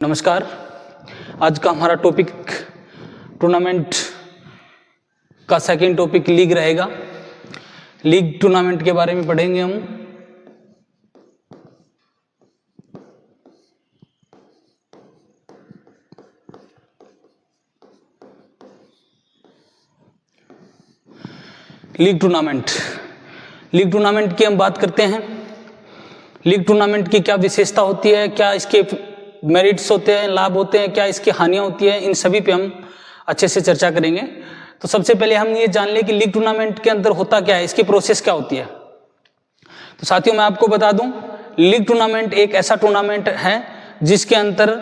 नमस्कार। आज का हमारा टॉपिक टूर्नामेंट का सेकंड टॉपिक लीग रहेगा। लीग टूर्नामेंट के बारे में पढ़ेंगे हम। लीग टूर्नामेंट की हम बात करते हैं। लीग टूर्नामेंट की क्या विशेषता होती है, क्या इसके मेरिट्स होते हैं, लाभ होते हैं, क्या इसकी हानियां होती हैं, इन सभी पे हम अच्छे से चर्चा करेंगे। तो सबसे पहले हम ये जान लें कि लीग टूर्नामेंट के अंदर होता क्या है, इसकी प्रोसेस क्या होती है। तो साथियों मैं आपको बता दूं, लीग टूर्नामेंट एक ऐसा टूर्नामेंट है जिसके अंदर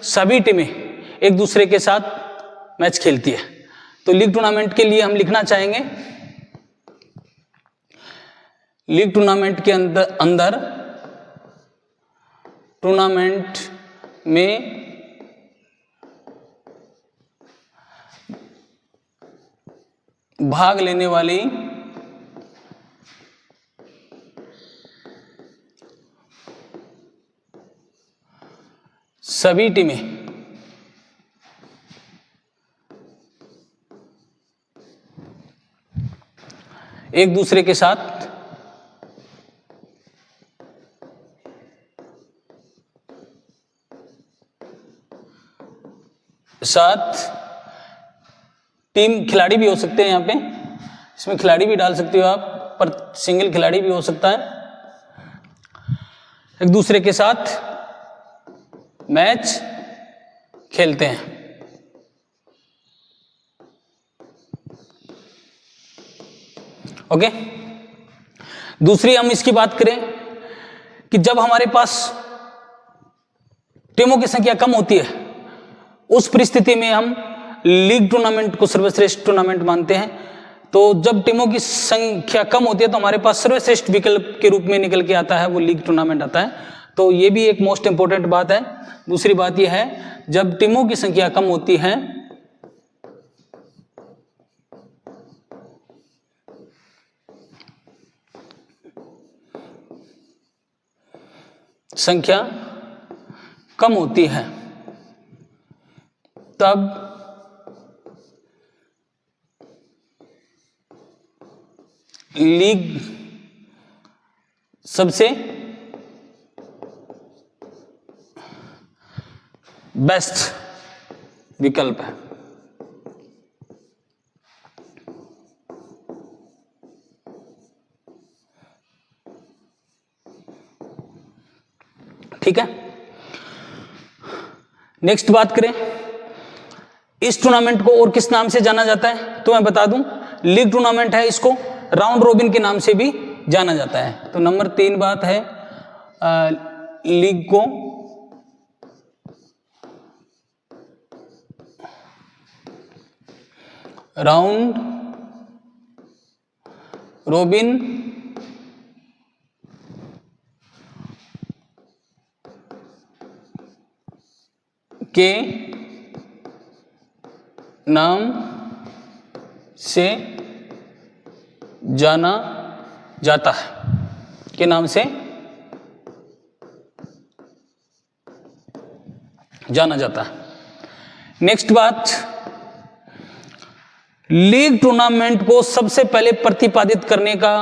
सभी टीमें एक दूसरे के साथ मैच खेलती है। तो लीग टूर्नामेंट के लिए हम लिखना चाहेंगे, लीग टूर्नामेंट के अंदर टूर्नामेंट में भाग लेने वाली सभी टीमें एक दूसरे के साथ टीम खिलाड़ी भी हो सकते हैं, यहाँ पे इसमें खिलाड़ी भी डाल सकते हो आप, पर सिंगल खिलाड़ी भी हो सकता है। एक दूसरे के साथ मैच खेलते हैं। ओके। दूसरी हम इसकी बात करें कि जब हमारे पास टीमों की संख्या कम होती है, उस परिस्थिति में हम लीग टूर्नामेंट को सर्वश्रेष्ठ टूर्नामेंट मानते हैं। तो जब टीमों की संख्या कम होती है तो हमारे पास सर्वश्रेष्ठ विकल्प के रूप में निकल के आता है वो लीग टूर्नामेंट आता है। तो ये भी एक मोस्ट इंपोर्टेंट बात है। दूसरी बात यह है, जब टीमों की संख्या कम होती है तब लीग सबसे बेस्ट विकल्प है। ठीक है। नेक्स्ट बात करें, इस टूर्नामेंट को और किस नाम से जाना जाता है, तो मैं बता दूं, लीग टूर्नामेंट है, इसको राउंड रोबिन के नाम से भी जाना जाता है। तो नंबर 3 बात है, लीग को राउंड रोबिन के नाम से जाना जाता है, के नाम से जाना जाता है। नेक्स्ट बात, लीग टूर्नामेंट को सबसे पहले प्रतिपादित करने का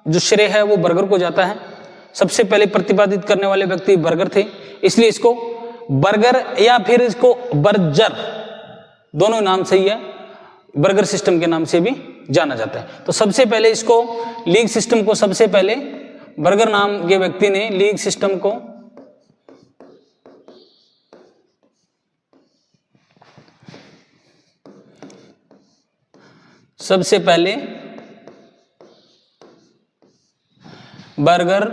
जो श्रेय है वो बर्गर को जाता है। सबसे पहले प्रतिपादित करने वाले व्यक्ति बर्गर थे, इसलिए इसको बर्गर या फिर इसको बर्जर, दोनों नाम सही है, बर्गर सिस्टम के नाम से भी जाना जाता है। तो सबसे पहले इसको लीग सिस्टम को सबसे पहले बर्गर नाम के व्यक्ति ने लीग सिस्टम को सबसे पहले बर्गर,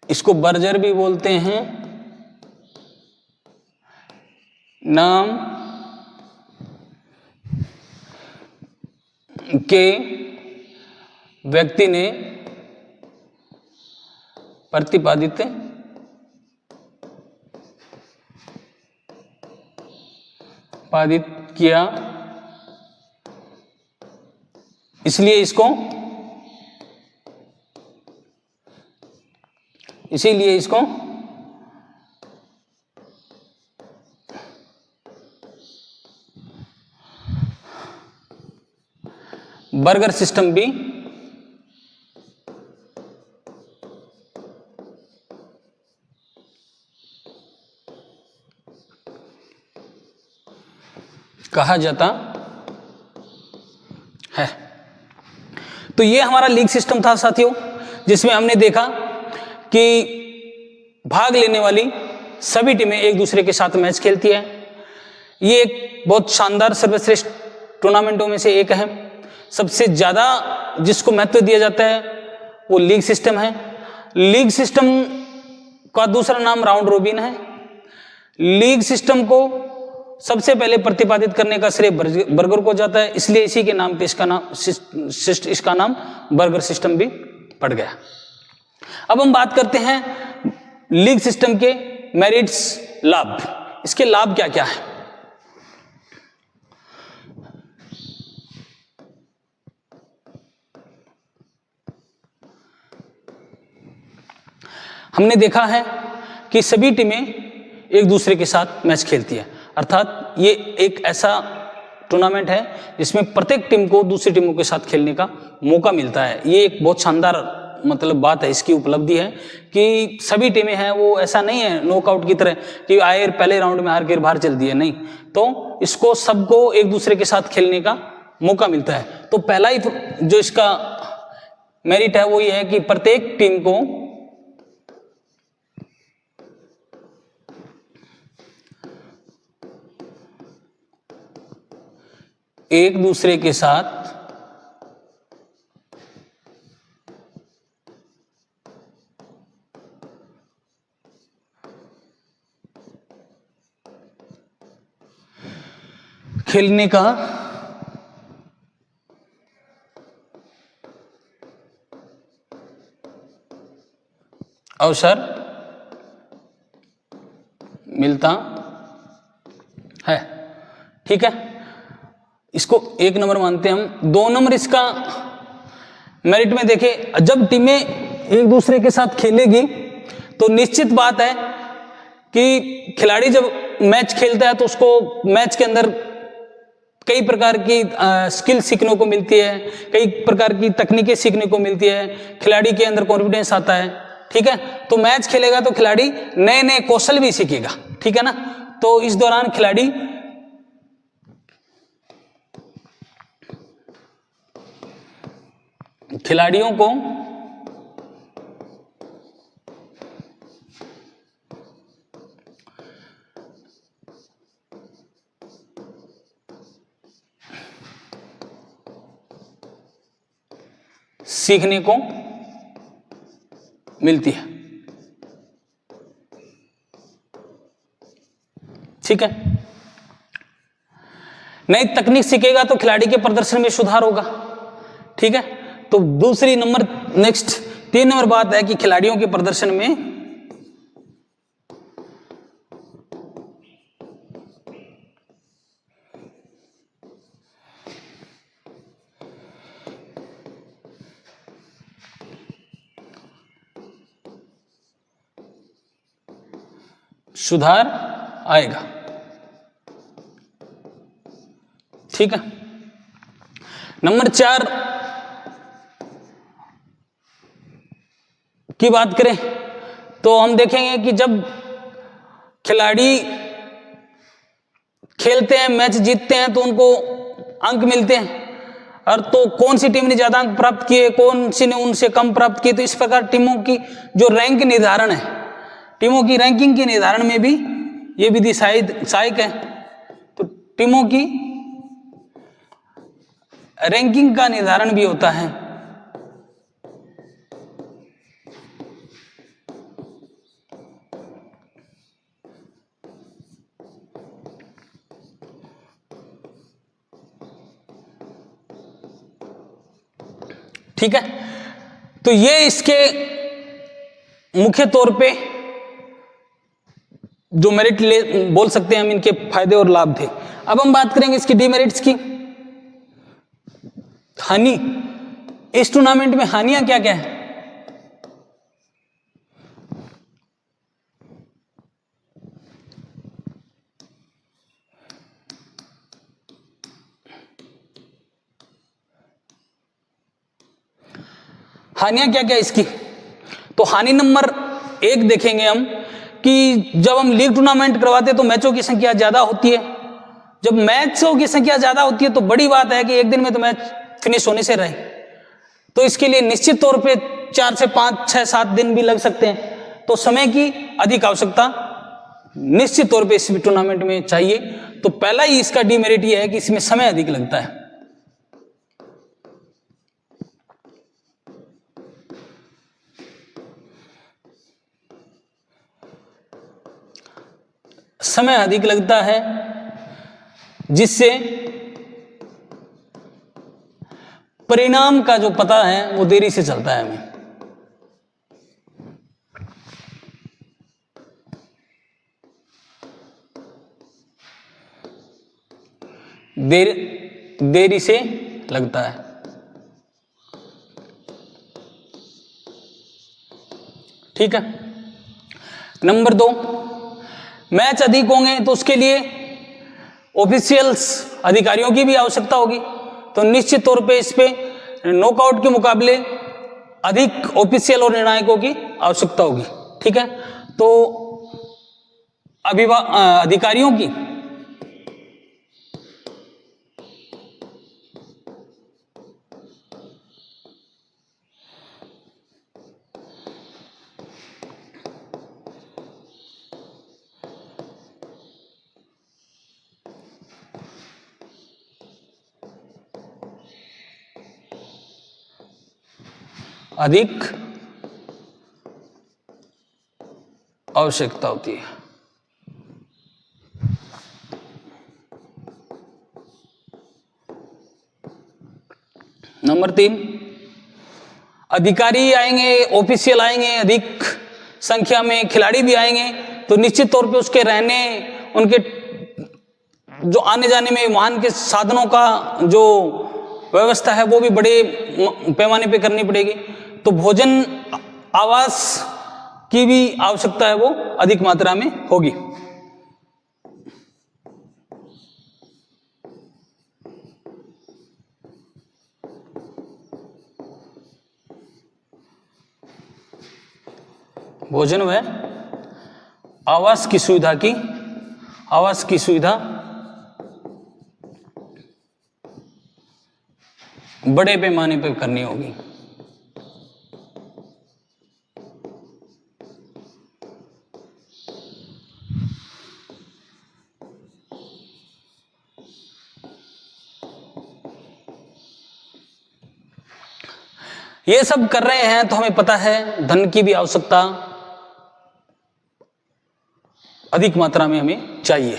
इसको बर्जर भी बोलते हैं, नाम के व्यक्ति ने प्रतिपादित किया, इसलिए इसको इसीलिए इसको बर्गर सिस्टम भी कहा जाता है। तो ये हमारा लीग सिस्टम था साथियों, जिसमें हमने देखा कि भाग लेने वाली सभी टीमें एक दूसरे के साथ मैच खेलती है। ये एक बहुत शानदार सर्वश्रेष्ठ टूर्नामेंटों में से एक है। सबसे ज़्यादा जिसको महत्व दिया जाता है वो लीग सिस्टम है। लीग सिस्टम का दूसरा नाम राउंड रोबिन है। लीग सिस्टम को सबसे पहले प्रतिपादित करने का श्रेय बर्गर को जाता है, इसलिए इसी के नाम पे इसका नाम बर्गर सिस्टम भी पड़ गया। अब हम बात करते हैं लीग सिस्टम के मेरिट्स, लाभ। इसके लाभ क्या क्या है? हमने देखा है कि सभी टीमें एक दूसरे के साथ मैच खेलती है, अर्थात ये एक ऐसा टूर्नामेंट है जिसमें प्रत्येक टीम को दूसरी टीमों के साथ खेलने का मौका मिलता है। ये एक बहुत शानदार बात है, इसकी उपलब्धि है कि सभी टीमें हैं वो ऐसा नहीं है नॉकआउट की तरह कि आए पहले राउंड में हार के बाहर चल दिए, नहीं। तो इसको सबको एक दूसरे के साथ खेलने का मौका मिलता है। तो पहला ही जो इसका मेरिट है वो ये है कि प्रत्येक टीम को एक दूसरे के साथ खेलने का अवसर मिलता है। ठीक है, इसको एक नंबर मानते हैं हम। 2 नंबर इसका मेरिट में देखें, जब टीमें एक दूसरे के साथ खेलेगी तो निश्चित बात है कि खिलाड़ी जब मैच खेलता है तो उसको मैच के अंदर कई प्रकार की स्किल सीखने को मिलती है, कई प्रकार की तकनीकें सीखने को मिलती है, खिलाड़ी के अंदर कॉन्फिडेंस आता है। ठीक है, तो मैच खेलेगा तो खिलाड़ी नए नए कौशल भी सीखेगा। ठीक है ना, तो इस दौरान खिलाड़ियों को सीखने को मिलती है। ठीक है, नई तकनीक सीखेगा तो खिलाड़ी के प्रदर्शन में सुधार होगा। ठीक है, तो दूसरी नंबर नेक्स्ट 3 नंबर बात है कि खिलाड़ियों के प्रदर्शन में सुधार आएगा। ठीक है, नंबर 4 की बात करें तो हम देखेंगे कि जब खिलाड़ी खेलते हैं, मैच जीतते हैं तो उनको अंक मिलते हैं, और तो कौन सी टीम ने ज्यादा अंक प्राप्त किए, कौन सी ने उनसे कम प्राप्त किए। तो इस प्रकार टीमों की जो रैंक निर्धारण है, टीमों की रैंकिंग के निर्धारण में भी ये विधि सहायक है। तो टीमों की रैंकिंग का निर्धारण भी होता है। ठीक है, तो ये इसके मुख्य तौर पे जो मेरिट बोल सकते हैं हम, इनके फायदे और लाभ थे। अब हम बात करेंगे इसकी डीमेरिट्स की। हानि, इस टूर्नामेंट में हानियां क्या क्या है? हानियां क्या क्या इसकी? तो हानि नंबर 1 देखेंगे हम कि जब हम लीग टूर्नामेंट करवाते हैं तो मैचों की संख्या ज्यादा होती है। जब मैचों की संख्या ज्यादा होती है तो बड़ी बात है कि एक दिन में तो मैच फिनिश होने से रहे, तो इसके लिए निश्चित तौर पे 4 से 5, 6, 7 दिन भी लग सकते हैं। तो समय की अधिक आवश्यकता निश्चित तौर पे इस टूर्नामेंट में चाहिए। तो पहला ही इसका डिमेरिट ये है कि इसमें समय अधिक लगता है। समय अधिक लगता है जिससे परिणाम का जो पता है वो देरी से चलता है हमें। देरी से लगता है। ठीक है। नंबर 2, मैच अधिक होंगे तो उसके लिए ऑफिशियल्स अधिकारियों की भी आवश्यकता होगी। तो निश्चित तौर पे इस पे नॉकआउट के मुकाबले अधिक ऑफिशियल और निर्णायकों की आवश्यकता होगी। ठीक है। तो अधिकारियों की अधिक आवश्यकता होती है। नंबर 3, अधिकारी आएंगे, ऑफिशियल आएंगे, अधिक संख्या में खिलाड़ी भी आएंगे, तो निश्चित तौर पे उसके रहने, उनके जो आने जाने में वाहन के साधनों का जो व्यवस्था है वो भी बड़े पैमाने पे करनी पड़ेगी। तो भोजन, आवास की भी आवश्यकता है वो अधिक मात्रा में होगी। भोजन व आवास की सुविधा बड़े पैमाने पर करनी होगी। ये सब कर रहे हैं तो हमें पता है धन की भी आवश्यकता अधिक मात्रा में हमें चाहिए।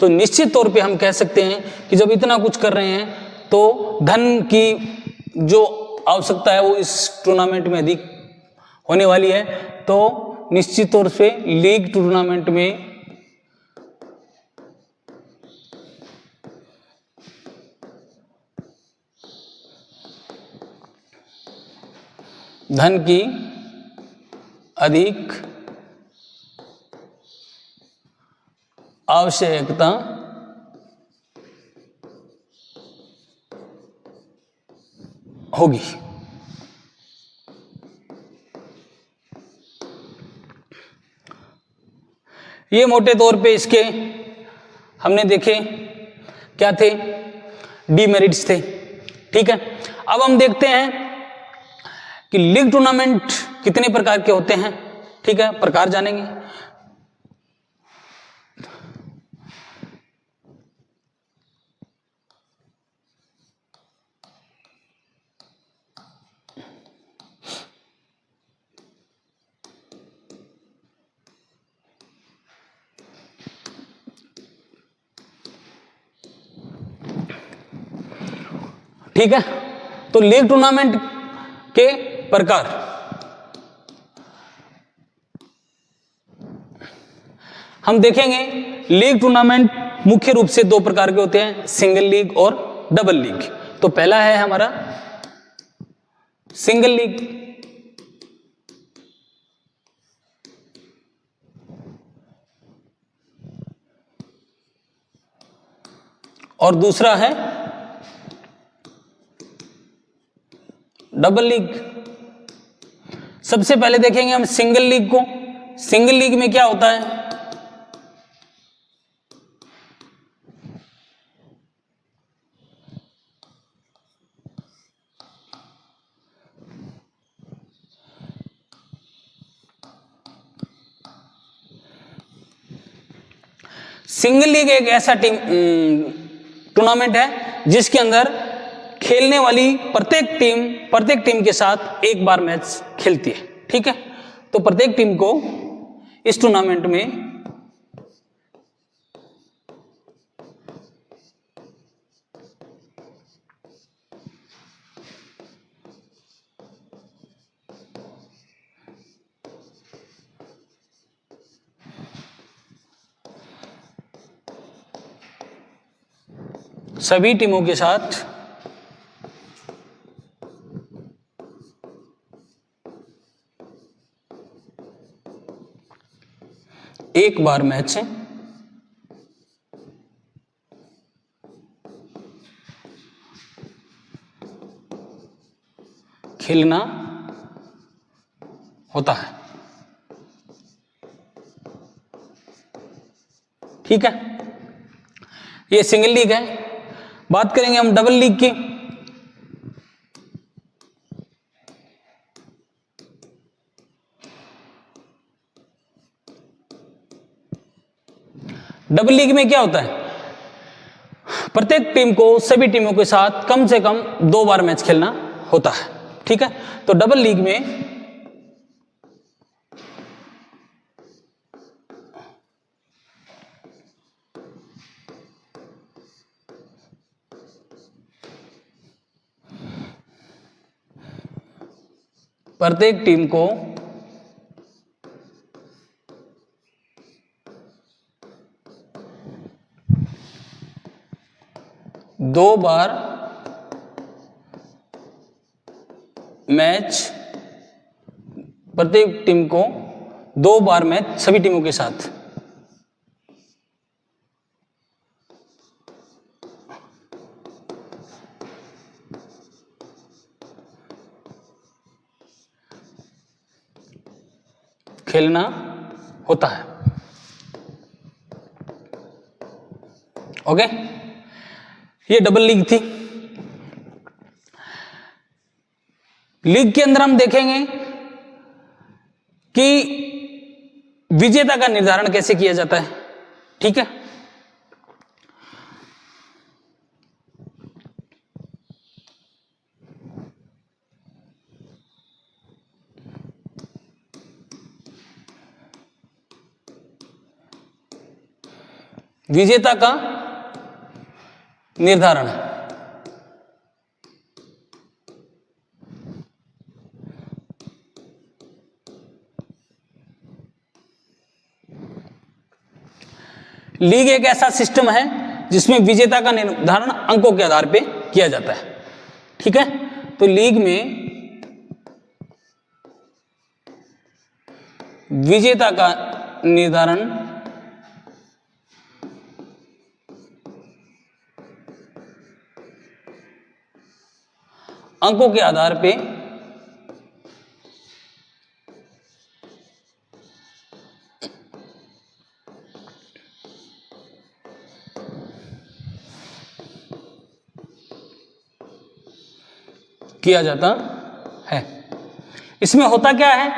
तो निश्चित तौर पे हम कह सकते हैं कि जब इतना कुछ कर रहे हैं तो धन की जो आवश्यकता है वो इस टूर्नामेंट में अधिक होने वाली है। तो निश्चित तौर से लीग टूर्नामेंट में धन की अधिक आवश्यकता होगी। ये मोटे तौर पे इसके हमने देखे क्या थे, डीमेरिट्स थे। ठीक है। अब हम देखते हैं कि लीग टूर्नामेंट कितने प्रकार के होते हैं। ठीक है, प्रकार जानेंगे। ठीक है, तो लीग टूर्नामेंट के प्रकार हम देखेंगे। लीग टूर्नामेंट मुख्य रूप से 2 प्रकार के होते हैं, सिंगल लीग और डबल लीग। तो पहला है हमारा सिंगल लीग और दूसरा है डबल लीग। सबसे पहले देखेंगे हम सिंगल लीग को। सिंगल लीग में क्या होता है, सिंगल लीग एक ऐसा टूर्नामेंट है जिसके अंदर खेलने वाली प्रत्येक टीम के साथ एक बार मैच खेलती है। ठीक है, तो प्रत्येक टीम को इस टूर्नामेंट में सभी टीमों के साथ एक बार मैच खेलना होता है। ठीक है, ये सिंगल लीग है। बात करेंगे हम डबल लीग की। डबल लीग में क्या होता है, प्रत्येक टीम को सभी टीमों के साथ कम से कम 2 बार मैच खेलना होता है। ठीक है, तो डबल लीग में प्रत्येक टीम को दो बार मैच प्रत्येक टीम को 2 बार मैच सभी टीमों के साथ खेलना होता है। ओके, ये डबल लीग थी। लीग के अंदर हम देखेंगे कि विजेता का निर्धारण कैसे किया जाता है। ठीक है, विजेता का निर्धारण लीग एक ऐसा सिस्टम है जिसमें विजेता का निर्धारण अंकों के आधार पे किया जाता है। ठीक है, तो लीग में विजेता का निर्धारण अंकों के आधार पे किया जाता है। इसमें होता क्या है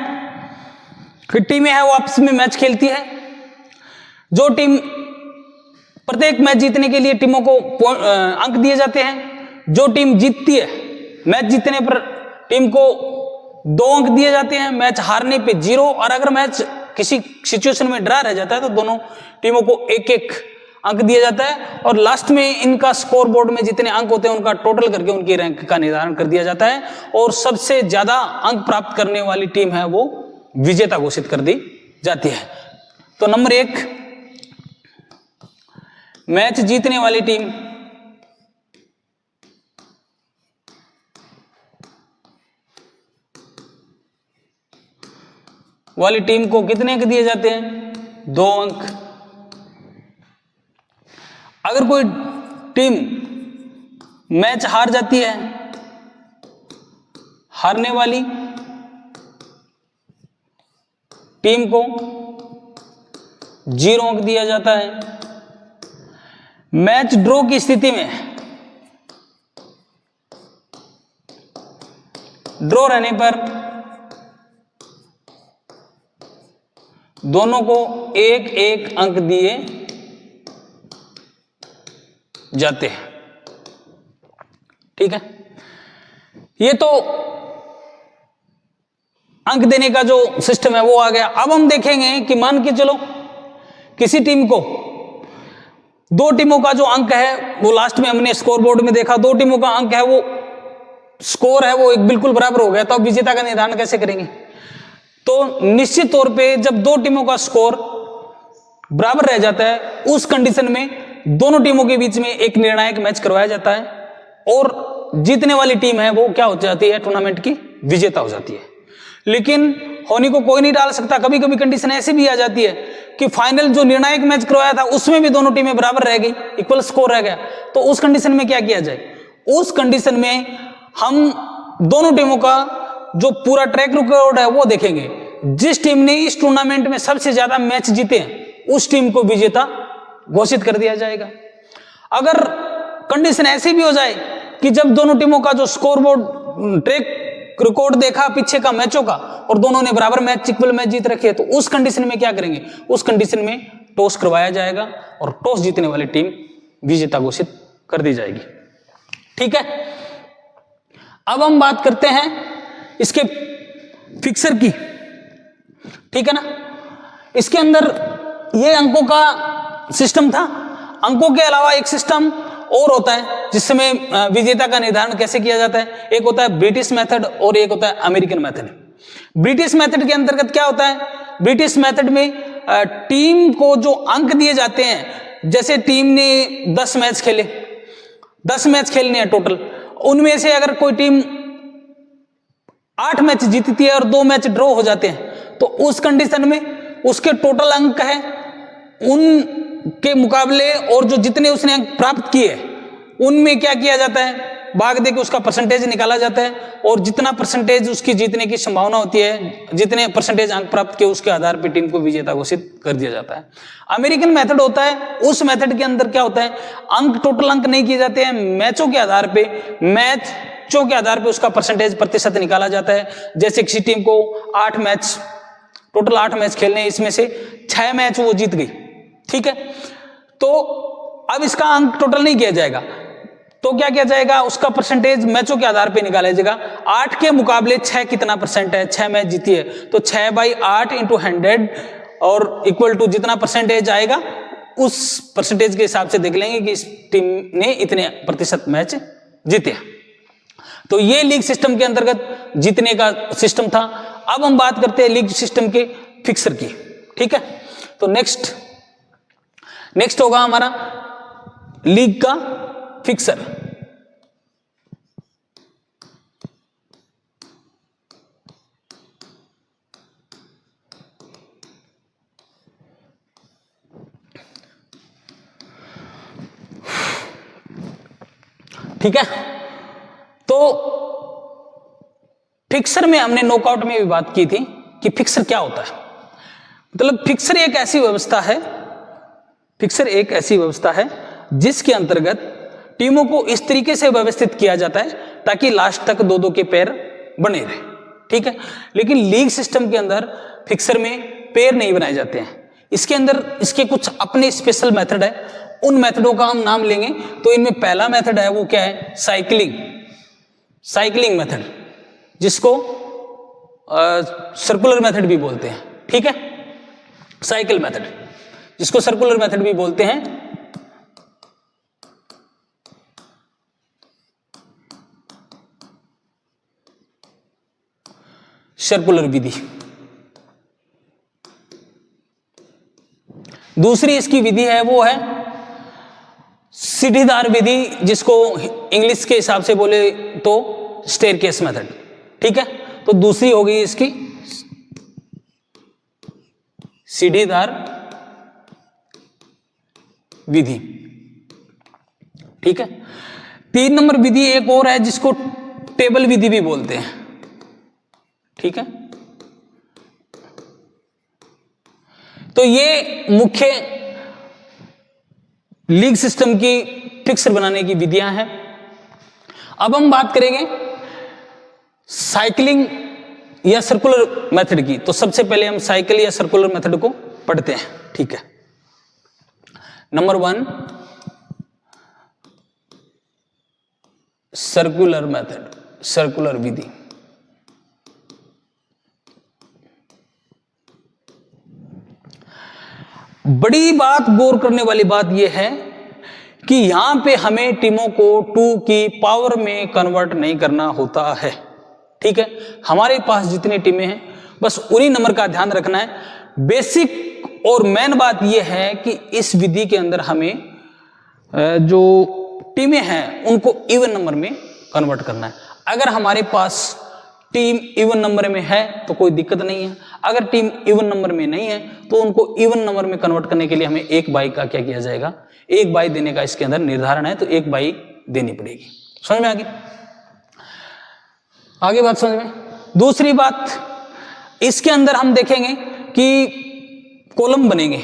कि टीमें है वो आपस में मैच खेलती है। जो टीम प्रत्येक मैच जीतने के लिए टीमों को अंक दिए जाते हैं। जो टीम जीतती है, मैच जीतने पर टीम को 2 अंक दिए जाते हैं, मैच हारने पे 0, और अगर मैच किसी सिचुएशन में ड्रा रह जाता है तो दोनों टीमों को 1-1 अंक दिया जाता है। और लास्ट में इनका स्कोर बोर्ड में जितने अंक होते हैं उनका टोटल करके उनकी रैंक का निर्धारण कर दिया जाता है, और सबसे ज्यादा अंक प्राप्त करने वाली टीम है वो विजेता घोषित कर दी जाती है। तो नंबर 1, मैच जीतने वाली टीम वाली टीम को कितने अंक दिए जाते हैं? 2 अंक। अगर कोई टीम मैच हार जाती है, हारने वाली टीम को 0 अंक दिया जाता है। मैच ड्रॉ की स्थिति में, ड्रॉ रहने पर दोनों को 1-1 अंक दिए जाते हैं। ठीक है, ये तो अंक देने का जो सिस्टम है वो आ गया। अब हम देखेंगे कि मान के चलो किसी टीम को, दो टीमों का जो अंक है वो लास्ट में हमने स्कोर बोर्ड में देखा, दो टीमों का अंक है वो स्कोर है वो एक बिल्कुल बराबर हो गया, तो अब विजेता का निर्धारण कैसे करेंगे? तो निश्चित तौर पे जब दो टीमों का स्कोर बराबर रह जाता है उस कंडीशन में दोनों टीमों के बीच में एक निर्णायक मैच करवाया जाता है और जीतने वाली टीम है वो क्या हो जाती है? टूर्नामेंट की विजेता हो जाती है। लेकिन होनी को कोई नहीं डाल सकता, कभी कभी कंडीशन ऐसी भी आ जाती है कि फाइनल जो निर्णायक मैच करवाया था उसमें भी दोनों टीमें बराबर रह गई, इक्वल स्कोर रह गया, तो उस कंडीशन में क्या किया जाए? उस कंडीशन में हम दोनों टीमों का जो पूरा ट्रैक रिकॉर्ड है वो देखेंगे। जिस टीम ने इस टूर्नामेंट में सबसे ज्यादा मैच जीते हैं उस टीम को विजेता घोषित कर दिया जाएगा। अगर कंडीशन ऐसी भी हो जाए कि जब दोनों टीमों का जो स्कोर बोर्ड ट्रैक रिकॉर्ड देखा पीछे का मैचों का और दोनों ने बराबर मैच, इक्वल मैच जीत रखे, तो उस कंडीशन में क्या करेंगे? उस कंडीशन में टॉस करवाया जाएगा और टॉस जीतने वाली टीम विजेता घोषित कर दी जाएगी। ठीक है, अब हम बात करते हैं इसके फिक्सर की। ठीक है ना, इसके अंदर ये अंकों का सिस्टम था। अंकों के अलावा एक सिस्टम और होता है जिसमें विजेता का निर्धारण कैसे किया जाता है। एक होता है ब्रिटिश मेथड और एक होता है अमेरिकन मेथड। ब्रिटिश मेथड के अंतर्गत क्या होता है? ब्रिटिश मेथड में टीम को जो अंक दिए जाते हैं, जैसे टीम ने 10 मैच खेले, 10 मैच खेलने हैं टोटल, उनमें से अगर कोई टीम 8 मैच जीतती है और 2 मैच ड्रॉ हो जाते हैं तो उस कंडीशन में उसके टोटल अंक है उनके मुकाबले और जो जितने उसने अंक प्राप्त किए उनमें क्या किया जाता है? भाग दे के उसका परसेंटेज निकाला जाता है और जितना परसेंटेज उसकी जीतने की संभावना होती है, जितने परसेंटेज अंक प्राप्त किए उसके आधार पर टीम को विजेता घोषित कर दिया जाता है। अमेरिकन मेथड होता है, उस मेथड के अंदर क्या होता है? अंक, टोटल अंक नहीं किए जाते हैं, मैचों के आधार पे, मैचों के आधार पे उसका परसेंटेज प्रतिशत निकाला जाता है। जैसे किसी टीम को 8 मैच, टोटल 8 मैच खेलने, इसमें से 6 मैच वो जीत गई। ठीक है, तो अब इसका अंक टोटल नहीं किया जाएगा, तो क्या किया जाएगा? उसका परसेंटेज मैचों के आधार पे निकाला जाएगा। 8 के मुकाबले 6 कितना परसेंट है? 6 मैच जीती है तो 6/8 × 100 और इक्वल टू जितना परसेंटेज आएगा उस परसेंटेज के हिसाब से देख लेंगे कि इस टीम ने इतने प्रतिशत मैच जीते। तो ये लीग सिस्टम के अंतर्गत जीतने का सिस्टम था। अब हम बात करते हैं लीग सिस्टम के फिक्सर की। ठीक है, तो नेक्स्ट होगा हमारा लीग का फिक्सर। ठीक है, तो फिक्सर में हमने नॉकआउट में भी बात की थी कि फिक्सर क्या होता है। मतलब फिक्सर एक ऐसी व्यवस्था है, फिक्सर एक ऐसी व्यवस्था है जिसके अंतर्गत टीमों को इस तरीके से व्यवस्थित किया जाता है ताकि लास्ट तक 2-2 के पैर बने रहे। ठीक है, लेकिन लीग सिस्टम के अंदर फिक्सर में पैर नहीं बनाए जाते हैं। इसके अंदर इसके कुछ अपने स्पेशल मेथड है, उन मेथडों का हम नाम लेंगे। तो इनमें पहला मेथड है वो क्या है? साइकिलिंग मेथड, जिसको सर्कुलर मेथड भी बोलते हैं। ठीक है, साइकिल मेथड, जिसको सर्कुलर मेथड भी बोलते हैं। सर्कुलर विधि। दूसरी इसकी विधि है वो है सीढ़ीदार विधि, जिसको इंग्लिश के हिसाब से बोले तो स्टेयरकेस मेथड। ठीक है, तो दूसरी होगी इसकी सीढ़ीदार विधि। ठीक है, 3 नंबर विधि एक और है जिसको टेबल विधि भी बोलते हैं। ठीक है, तो ये मुख्य लीग सिस्टम की फिक्सर बनाने की विधियां हैं। अब हम बात करेंगे साइकिलिंग या सर्कुलर मेथड की। तो सबसे पहले हम साइकिल या सर्कुलर मेथड को पढ़ते हैं, ठीक है। नंबर 1, सर्कुलर मेथड, सर्कुलर विधि। बड़ी बात, गौर करने वाली बात यह है कि यहां पे हमें टीमों को 2 की पावर में कन्वर्ट नहीं करना होता है, ठीक है। हमारे पास जितनी टीमें हैं बस उन्हीं नंबर का ध्यान रखना है। बेसिक और मेन बात यह है कि इस विधि के अंदर हमें जो टीमें हैं उनको इवन नंबर में कन्वर्ट करना है। अगर हमारे पास टीम इवन नंबर में है तो कोई दिक्कत नहीं है, अगर टीम इवन नंबर में नहीं है तो उनको इवन नंबर में कन्वर्ट करने के लिए हमें 1 बाई का क्या किया जाएगा, 1 बाई देने का इसके अंदर निर्धारण है, तो 1 बाई देनी पड़ेगी। समझ में आगे बात समझ में। दूसरी बात, इसके अंदर हम देखेंगे कि कॉलम बनेंगे,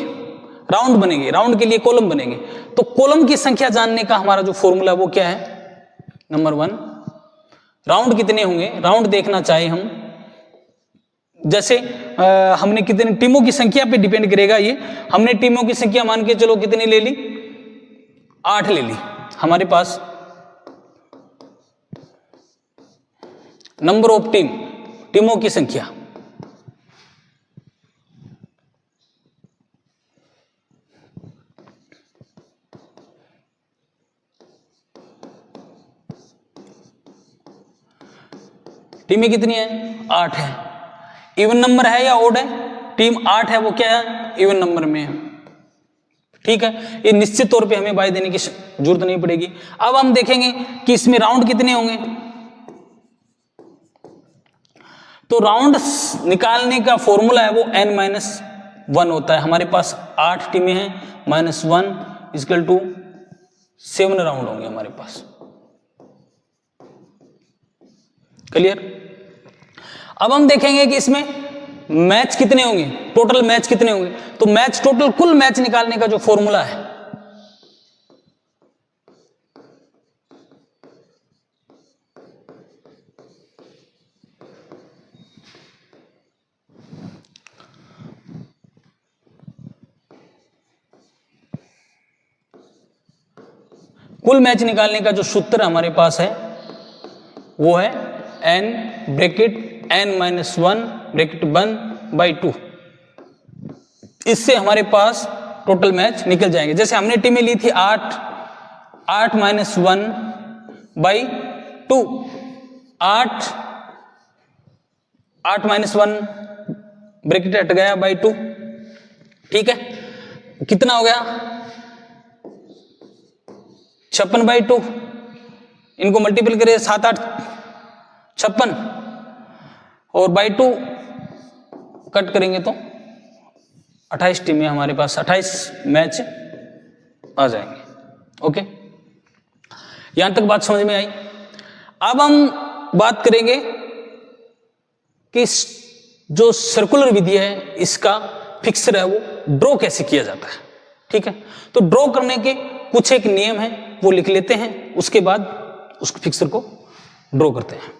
राउंड बनेंगे, राउंड के लिए कॉलम बनेंगे। तो कॉलम की संख्या जानने का हमारा जो फॉर्मूला वो क्या है, नंबर 1, राउंड कितने होंगे, राउंड देखना चाहे हम, जैसे हमने कितने टीमों की संख्या पे डिपेंड करेगा ये। हमने टीमों की संख्या मान के चलो कितनी ले ली, 8 ले ली। हमारे पास नंबर ऑफ टीम, टीमों की संख्या, टीमें कितनी है, 8 है। इवन नंबर है या ओड है, टीम 8 है, वो क्या है, इवन नंबर में है, ठीक है। ये निश्चित तौर पे हमें बाई देने की जरूरत नहीं पड़ेगी। अब हम देखेंगे कि इसमें राउंड कितने होंगे। तो राउंड निकालने का फॉर्मूला है वो n-1 होता है। हमारे पास 8 टीमें हैं, -1 = 7 राउंड होंगे हमारे पास। क्लियर। अब हम देखेंगे कि इसमें मैच कितने होंगे, टोटल मैच कितने होंगे। तो मैच, टोटल कुल मैच निकालने का जो फॉर्मूला है कुल मैच निकालने का जो सूत्र हमारे पास है वो है n-(n-1)(2). इससे हमारे पास टोटल मैच निकल जाएंगे। जैसे हमने टीमें ली थी 8 (8-1/2), 8 ब्रैकेट हट गया /2, ठीक है। कितना हो गया, 56/2। इनको मल्टीपल करें 7 8 56 और /2 कट करेंगे तो 28 टीमें हमारे पास, 28 मैच आ जाएंगे। ओके, यहां तक बात समझ में आई। अब हम बात करेंगे कि जो सर्कुलर विधि है इसका फिक्सर है वो ड्रॉ कैसे किया जाता है, ठीक है। तो ड्रॉ करने के कुछ एक नियम है वो लिख लेते हैं, उसके बाद उस फिक्सर को ड्रॉ करते हैं।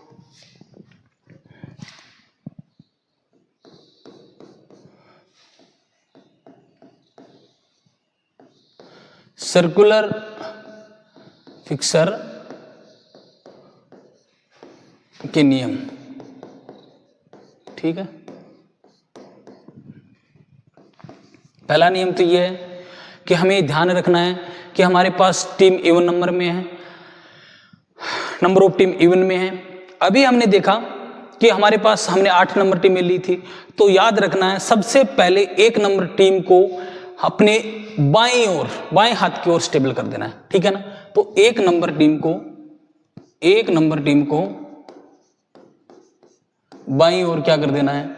सर्कुलर फिक्सर के नियम, ठीक है। पहला नियम तो यह है कि हमें ध्यान रखना है कि हमारे पास टीम इवन नंबर में है, नंबर ऑफ टीम इवन में है। अभी हमने देखा कि हमारे पास हमने 8 नंबर टीमें ली थी, तो याद रखना है सबसे पहले 1 नंबर टीम को अपने बाईं ओर, बाएं हाथ की ओर स्टेबल कर देना है, ठीक है ना। तो 1 नंबर टीम को बाईं ओर क्या कर देना है,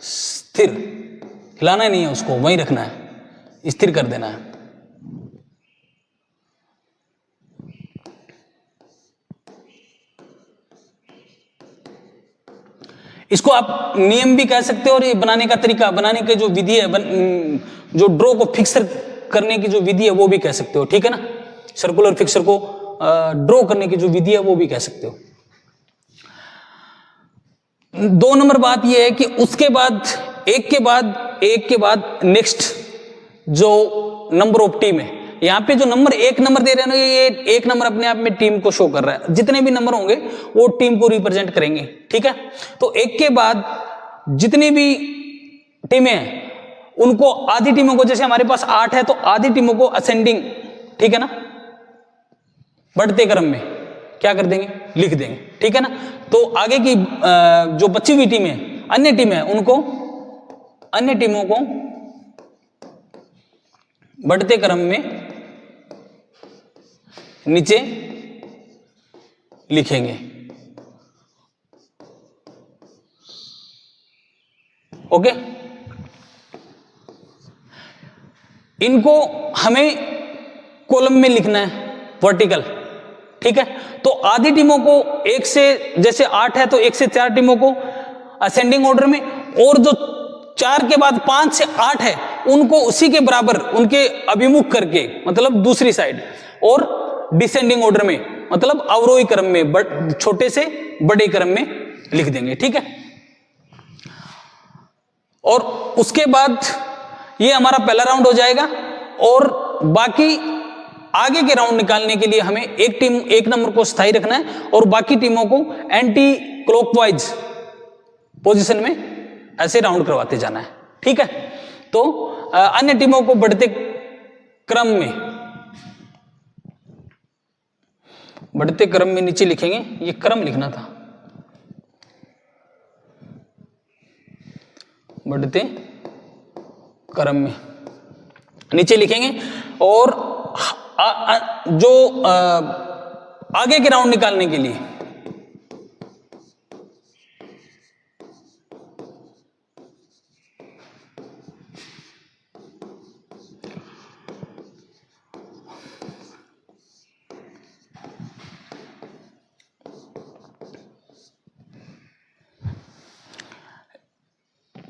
स्थिर, हिलाना नहीं है उसको, वहीं रखना है, स्थिर कर देना है। इसको आप नियम भी कह सकते हो और ये बनाने का तरीका, बनाने की जो विधि है, जो ड्रॉ को फिक्स करने की जो विधि है वो भी कह सकते हो, ठीक है ना। सर्कुलर फिक्सर को ड्रॉ करने की जो विधि है वो भी कह सकते हो। 2 नंबर बात ये है कि उसके बाद एक के बाद नेक्स्ट जो नंबर ऑफ टीम है, यहाँ पे जो नंबर 1 नंबर दे रहे हैं ना, ये 1 नंबर अपने आप में टीम को शो कर रहा है। जितने भी नंबर होंगे वो टीम को रिप्रेजेंट करेंगे, ठीक है। तो 1 के बाद जितनी भी टीमें हैं उनको, आधी टीमों को, जैसे हमारे पास 8 है तो आधी टीमों को असेंडिंग, ठीक है ना, बढ़ते क्रम में क्या कर देंगे, लिख देंगे, ठीक है ना। तो आगे की जो बची हुई टीमें, अन्य टीमें, उनको, अन्य टीमों को बढ़ते क्रम में नीचे लिखेंगे, ओके। इनको हमें कॉलम में लिखना है, वर्टिकल, ठीक है। तो आधी टीमों को 1 से, जैसे 8 है तो 1 से 4 टीमों को असेंडिंग ऑर्डर में, और जो 4 के बाद 5 से 8 है उनको उसी के बराबर, उनके अभिमुख करके, मतलब दूसरी साइड, और डिसेंडिंग ऑर्डर में, मतलब अवरोही क्रम में, छोटे से बड़े क्रम में लिख देंगे, ठीक है। और उसके बाद ये हमारा पहला राउंड हो जाएगा, और बाकी आगे के राउंड निकालने के लिए हमें एक नंबर को स्थायी रखना है और बाकी टीमों को एंटी क्लॉकवाइज पोजीशन में ऐसे राउंड करवाते जाना है, ठीक है। तो अन्य टीमों को बढ़ते क्रम में नीचे लिखेंगे, ये क्रम लिखना था, बढ़ते क्रम में नीचे लिखेंगे, और जो आगे के राउंड निकालने के लिए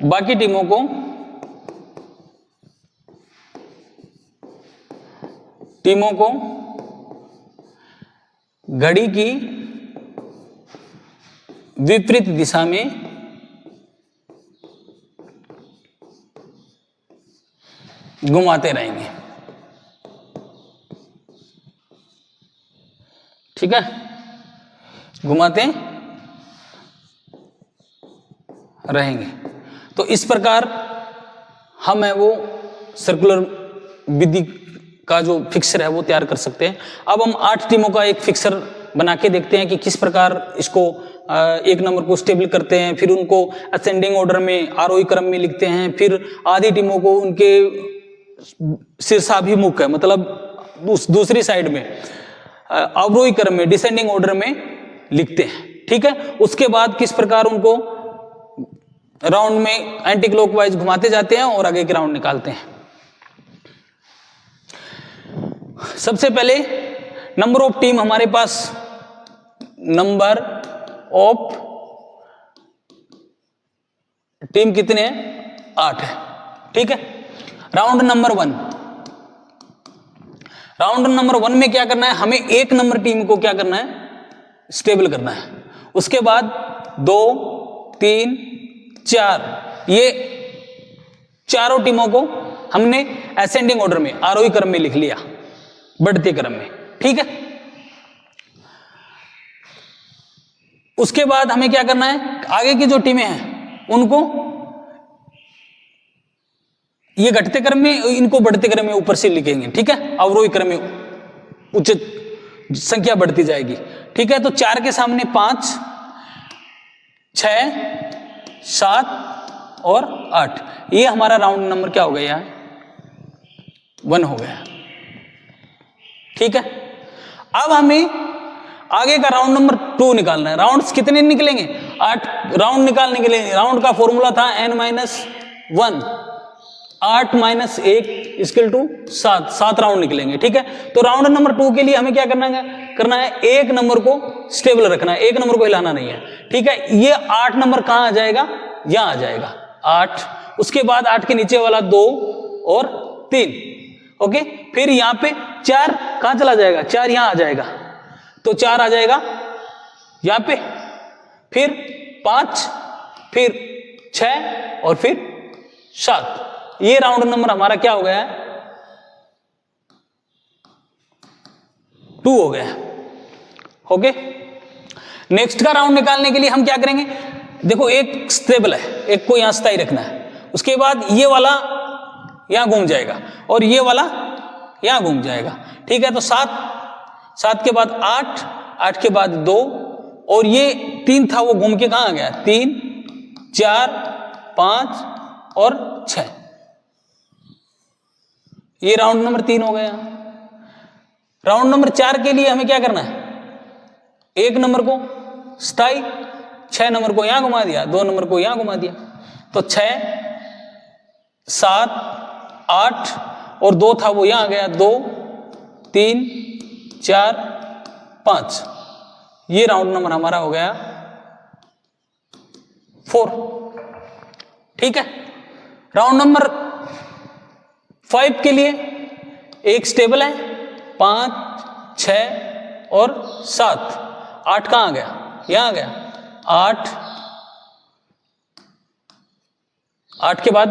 बाकी टीमों को घड़ी की विपरीत दिशा में घुमाते रहेंगे, ठीक है, घुमाते रहेंगे। तो इस प्रकार हम है वो सर्कुलर विधि का जो फिक्सर है वो तैयार कर सकते हैं। अब हम 8 टीमों का एक फिक्सर बना के देखते हैं कि किस प्रकार इसको 1 नंबर को स्टेबल करते हैं, फिर उनको असेंडिंग ऑर्डर में आरोही क्रम में लिखते हैं, फिर आधी टीमों को उनके शीर्षाभिमुख है, मतलब दूसरी साइड में अवरोही क्रम में, डिसेंडिंग ऑर्डर में लिखते हैं, ठीक है। उसके बाद किस प्रकार उनको राउंड में एंटी क्लॉकवाइज घुमाते जाते हैं और आगे के राउंड निकालते हैं। सबसे पहले नंबर ऑफ टीम, हमारे पास नंबर ऑफ टीम कितने हैं, 8 है, ठीक है। राउंड नंबर 1, राउंड नंबर 1 में क्या करना है, हमें 1 नंबर टीम को क्या करना है, स्टेबल करना है। उसके बाद 2, 3, 4, ये चारों टीमों को हमने असेंडिंग ऑर्डर में, आरोही क्रम में लिख लिया, बढ़ते क्रम में, ठीक है। उसके बाद हमें क्या करना है, आगे की जो टीमें हैं उनको ये घटते क्रम में, इनको बढ़ते क्रम में ऊपर से लिखेंगे, ठीक है। अवरोही क्रम में उच्च संख्या बढ़ती जाएगी, ठीक है। तो 4 के सामने 5, 6, 7 और 8, ये हमारा राउंड नंबर क्या हो गया, 1 हो गया, ठीक है। अब हमें आगे का राउंड नंबर 2 निकालना है। राउंड्स कितने निकलेंगे, 8 राउंड निकालने के लिए राउंड का फॉर्मूला था n-1, 8 minus 1 equal to 7, 7 round निकलेंगे। ठीक है, तो राउंड नंबर 2 के लिए हमें क्या करना है, एक नंबर को स्टेबल रखना है, एक नंबर को हिलाना नहीं है। ठीक है, ये 8 नंबर कहां आ जाएगा, यहां आ जाएगा 8, उसके बाद 8 के नीचे वाला 2 और 3। ओके, फिर यहां पे 4 कहां चला जाएगा, 4 यहां आ जाएगा, तो 4 आ जाएगा यहां पे, फिर 5, फिर 6 और फिर 7। ये राउंड नंबर हमारा क्या हो गया है, 2 हो गया है। ओके, नेक्स्ट का राउंड निकालने के लिए हम क्या करेंगे, देखो एक स्टेबल है, एक को यहां स्थायी रखना है, उसके बाद ये वाला यहां घूम जाएगा और ये वाला यहां घूम जाएगा। ठीक है, तो 7 के बाद 8 के बाद 2 और ये 3 था वो घूम के कहां आ गया, 3, 4, 5 और 6। ये राउंड नंबर 3 हो गया। राउंड नंबर 4 के लिए हमें क्या करना है, एक नंबर को स्थायी, 6 नंबर को यहां घुमा दिया, 2 नंबर को यहां घुमा दिया, तो 6, 7, 8 और 2 था वो यहां आ गया, 2, 3, 4, 5। ये राउंड नंबर हमारा हो गया 4। ठीक है, राउंड नंबर 5 के लिए एक स्टेबल है, 5, 6 और 7। 8 कहां आ गया, यहां आ गया, 8 के बाद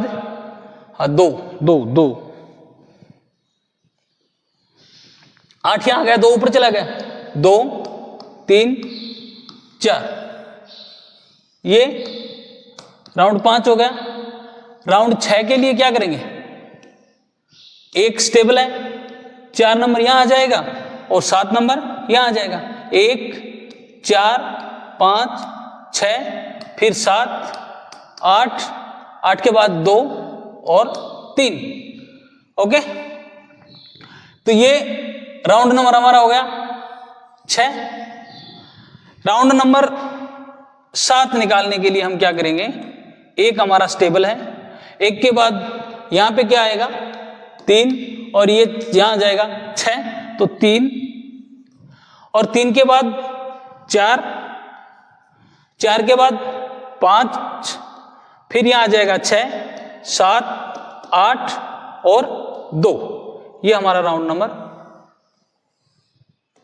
2, 8 यहां आ गया, 2 ऊपर चला गया, 2, 3, 4। ये राउंड 5 हो गया। राउंड 6 के लिए क्या करेंगे, एक स्टेबल है, 4 नंबर यहां आ जाएगा और 7 नंबर यहां आ जाएगा, 1, 4, 5, 6, फिर 7, 8 के बाद 2 और 3। ओके, तो ये राउंड नंबर हमारा हो गया 6। राउंड नंबर 7 निकालने के लिए हम क्या करेंगे, एक हमारा स्टेबल है, एक के बाद यहां पे क्या आएगा, 3 और ये यहां आ जाएगा 6, तो 3 और 3 के बाद 4, 4 के बाद 5, फिर यहां आ जाएगा 6, 7, 8 और 2। ये हमारा राउंड नंबर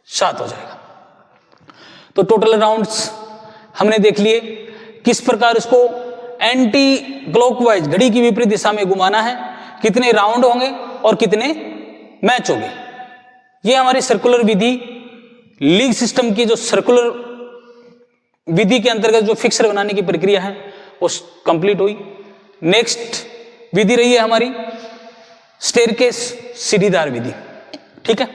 7 हो जाएगा। तो टोटल राउंड्स हमने देख लिए, किस प्रकार इसको एंटी क्लॉकवाइज घड़ी की विपरीत दिशा में घुमाना है, कितने राउंड होंगे और कितने मैच होंगे। ये हमारी सर्कुलर विधि, लीग सिस्टम की जो सर्कुलर विधि के अंतर्गत जो फिक्सर बनाने की प्रक्रिया है वो कंप्लीट हुई। नेक्स्ट विधि रही है हमारी स्टेयरकेस सीढ़ीदार विधि। ठीक है,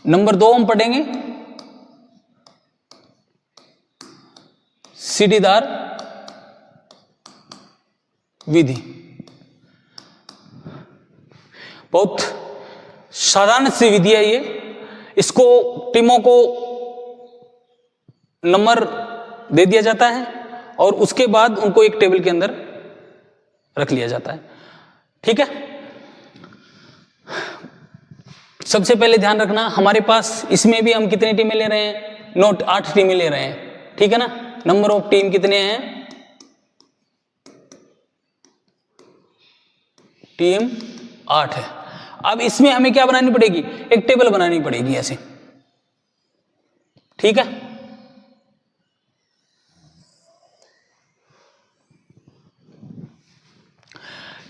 नंबर 2 हम पढ़ेंगे सीढ़ीदार विधि। बहुत साधारण सी विधि है ये, इसको टीमों को नंबर दे दिया जाता है और उसके बाद उनको एक टेबल के अंदर रख लिया जाता है। ठीक है, सबसे पहले ध्यान रखना हमारे पास इसमें भी हम कितनी टीमें ले रहे हैं, नोट 8 टीमें ले रहे हैं। ठीक है ना, नंबर ऑफ टीम कितने हैं, टीम 8 है। अब इसमें हमें क्या बनानी पड़ेगी, एक टेबल बनानी पड़ेगी ऐसे। ठीक है,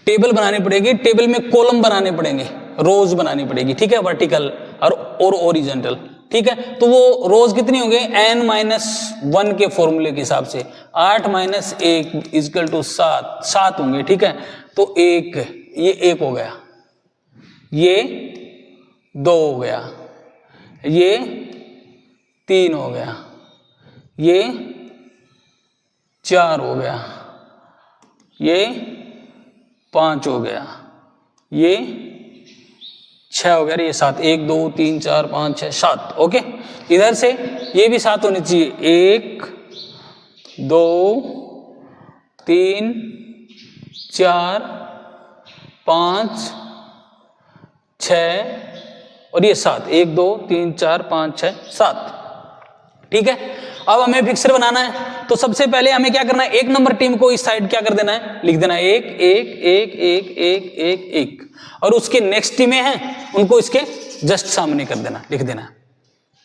टेबल बनानी पड़ेगी, टेबल में कॉलम बनाने पड़ेंगे, रोज बनानी पड़ेगी। ठीक है, वर्टिकल और ओरिजेंटल। ठीक है, तो वो रोज कितनी होंगे, n-1 के फॉर्मूले के हिसाब से 8 - 1 इक्वल टू 7 होंगे। ठीक है, तो ये 1 हो गया, ये 2 हो गया, ये 3 हो गया, ये 4 हो गया, ये 5 हो गया, ये 6 हो गया, ये 7, 1 2 3 4 5 6 7। ओके, इधर से ये भी 7 होने चाहिए, 1 2 3 4 5 6 और ये 7, 1 2 3 4 5 6 7। ठीक है, अब हमें फिक्सर बनाना है, तो सबसे पहले हमें क्या करना है, 1 नंबर टीम को इस साइड क्या कर देना है, लिख देना है 1 1 1 1 1 1 1, और उसके नेक्स्ट टीमें हैं उनको इसके जस्ट सामने कर देना, लिख देना।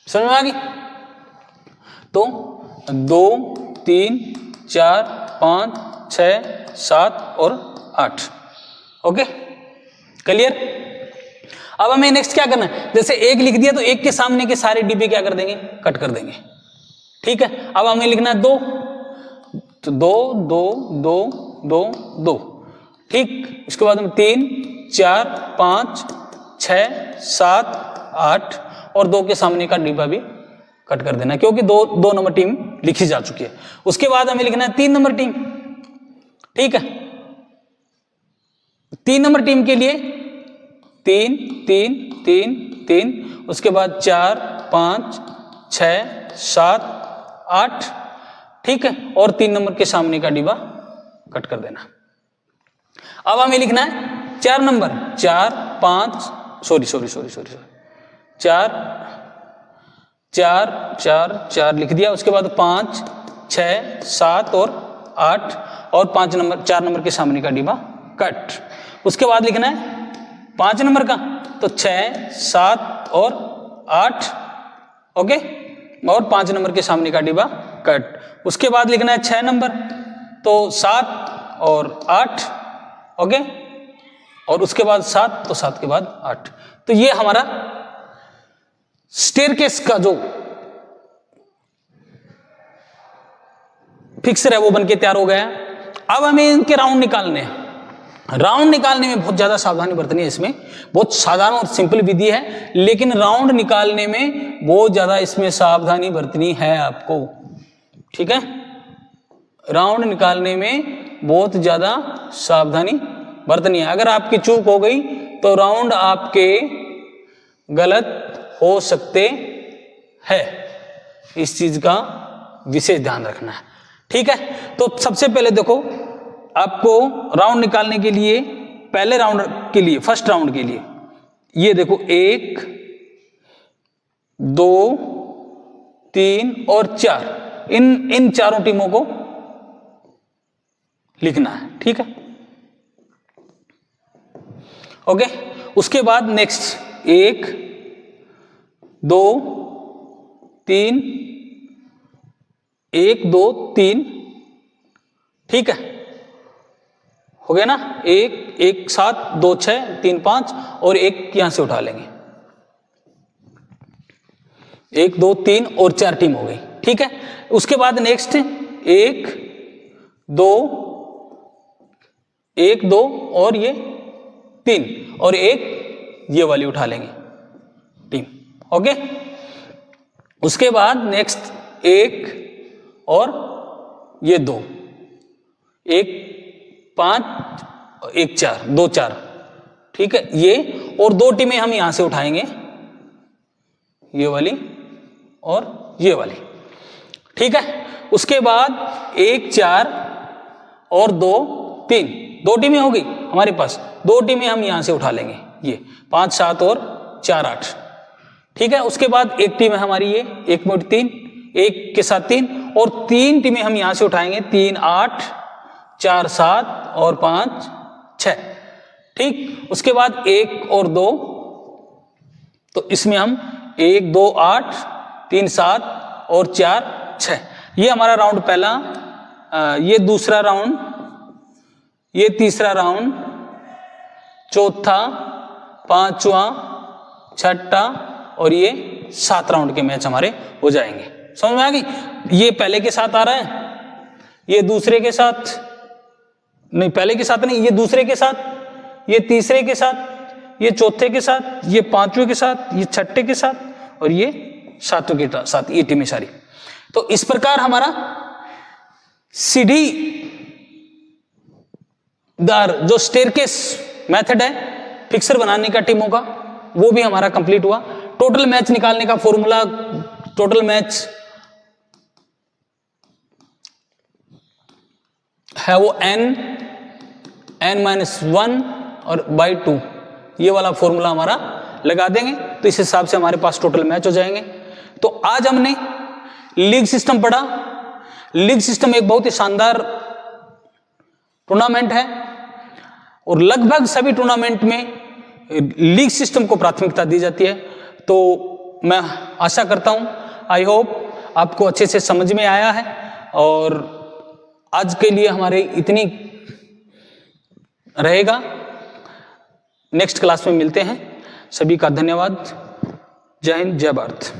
समझ में आ गई? तो 2 3 4 5 6 7 और 8। Okay, clear? अब हमें नेक्स्ट क्या करना है, जैसे 1 लिख दिया तो 1 के सामने के सारे डिब्बे क्या कर देंगे, कट कर देंगे। ठीक है, अब हमें लिखना है 2, तो 2 2 2 2 2। ठीक, उसके बाद हम 3 4 5 6 7 8 और 2 के सामने का डिब्बा भी कट कर देना, क्योंकि 2 नंबर टीम लिखी जा चुकी है। उसके बाद हमें लिखना है 3 नंबर टीम। ठीक है, 3 नंबर टीम के लिए 3 3 3 3, उसके बाद 4 5 6 7 8। ठीक है, और 3 नंबर के सामने का डिब्बा कट कर देना। अब हमें लिखना है 4 नंबर, 4 5 सॉरी 4 4 4 4 लिख दिया। उसके बाद 5 6 7 और 8 और 4 नंबर के सामने का डिब्बा कट। उसके बाद लिखना है 5 नंबर का, तो 6 7 और 8। ओके, और 5 नंबर के सामने का डिब्बा कट। उसके बाद लिखना है 6 नंबर, तो 7 और 8। ओके, और उसके बाद 7, तो 7 के बाद 8। तो ये हमारा स्टेयरकेस का जो फिक्सर है वो बनके तैयार हो गया। अब हमें इनके राउंड निकालने हैं। राउंड निकालने में बहुत ज्यादा सावधानी बरतनी है। इसमें बहुत साधारण और सिंपल विधि है, लेकिन राउंड निकालने में बहुत ज्यादा इसमें सावधानी बरतनी है आपको। ठीक है, राउंड निकालने में बहुत ज्यादा सावधानी बरतनी है। अगर आपकी चूक हो गई तो राउंड आपके गलत हो सकते हैं, इस चीज का विशेष ध्यान रखना है। ठीक है, तो सबसे पहले देखो, आपको राउंड निकालने के लिए, पहले राउंड के लिए, फर्स्ट राउंड के लिए ये देखो 1 2 3 और 4, इन चारों टीमों को लिखना है। ठीक है, ओके। उसके बाद नेक्स्ट 1 2 3 1 2 3। ठीक है, हो गया ना, 1 1 7 2 6 3 5 और 1 यहां से उठा लेंगे। 1 2 3 और 4 टीम हो गई। ठीक है, उसके बाद नेक्स्ट 1 2 1 2 और ये 3 और 1 ये वाली उठा लेंगे टीम। ओके, उसके बाद नेक्स्ट 1 और ये 2, 1 5 1 4 2 4। ठीक है, ये और 2 टीमें हम यहां से उठाएंगे, ये वाली और ये वाली। ठीक है, उसके बाद 1 4 और 2 3, 2 टीमें हो गई हमारे पास। 2 टीमें हम यहां से उठा लेंगे, ये 5 7 और 4 8। ठीक है, उसके बाद एक टीम है हमारी ये 1.3, 1 के साथ 3 और 3 टीमें हम यहां से उठाएंगे, 3 8 4 7 और 5 6। ठीक, उसके बाद 1 और 2, तो इसमें हम 1 2 8 3 7 और 4 6। ये हमारा राउंड पहला, ये दूसरा राउंड, ये तीसरा राउंड, चौथा, पांचवा, छठा और ये 7 राउंड के मैच हमारे हो जाएंगे। समझ में आ गई? ये पहले के साथ आ रहा है, ये दूसरे के साथ नहीं, पहले के साथ नहीं, ये दूसरे के साथ, ये तीसरे के साथ, ये चौथे के साथ, ये पांचवें के साथ, ये छठे के साथ और ये 7वें के साथ, ये टीमें सारी। तो इस प्रकार हमारा सीढ़ी दार जो स्टेयरकेस मेथड है फिक्सर बनाने का टीमों का, वो भी हमारा कंप्लीट हुआ। टोटल मैच निकालने का फॉर्मूला, टोटल मैच है वो n-1 और बाई 2, ये वाला फॉर्मूला हमारा लगा देंगे तो इस हिसाब से हमारे पास टोटल मैच हो जाएंगे। तो आज हमने लीग सिस्टम पढ़ा। लीग सिस्टम एक बहुत ही शानदार टूर्नामेंट है और लगभग सभी टूर्नामेंट में लीग सिस्टम को प्राथमिकता दी जाती है। तो मैं आशा करता हूं, आई होप आपको अच्छे से समझ में आया है। और आज के लिए हमारे इतनी रहेगा, नेक्स्ट क्लास में मिलते हैं। सभी का धन्यवाद। जय हिंद, जय भारत।